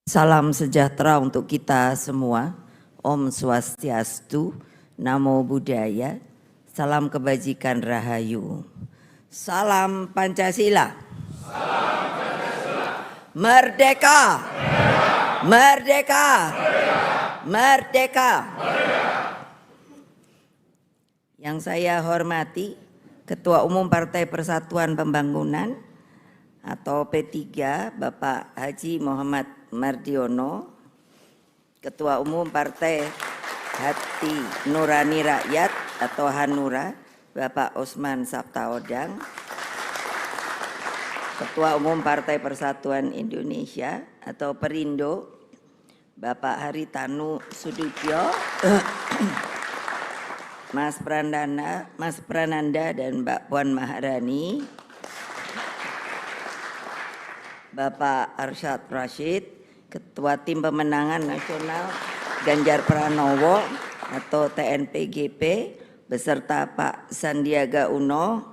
Salam sejahtera untuk kita semua. Om Swastiastu, Namo Buddhaya, salam kebajikan Rahayu. Salam Pancasila. Salam Pancasila. Merdeka. Merdeka. Merdeka. Merdeka. Merdeka. Yang saya hormati Ketua Umum Partai Persatuan Pembangunan atau P3 Bapak Haji Muhammad Mardiono, Ketua Umum Partai Hati Nurani Rakyat atau Hanura Bapak Osman Sabtaodang, Ketua Umum Partai Persatuan Indonesia atau Perindo Bapak Haritanu Sudibyo, Mas Prananda dan Mbak Puan Maharani, Bapak Arsyad Rashid, Ketua Tim Pemenangan Nasional Ganjar Pranowo atau TNPGP beserta Pak Sandiaga Uno.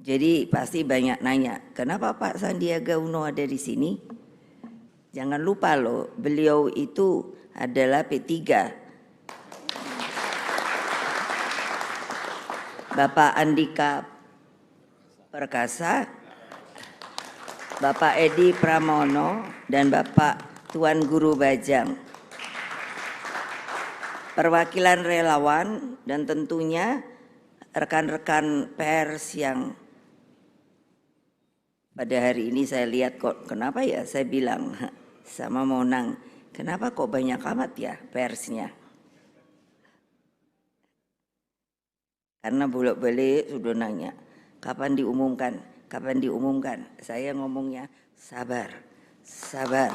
Jadi pasti banyak nanya, kenapa Pak Sandiaga Uno ada di sini? Jangan lupa loh, beliau itu adalah P3. Bapak Andika Perkasa, Bapak Edi Pramono, dan Bapak Tuan Guru Bajang. Perwakilan relawan dan tentunya rekan-rekan pers yang pada hari ini saya lihat kok, kenapa ya saya bilang sama Monang, kenapa kok banyak amat ya persnya? Karena bolak-balik sudah nanya, kapan diumumkan? Kapan diumumkan? Saya ngomongnya sabar, sabar.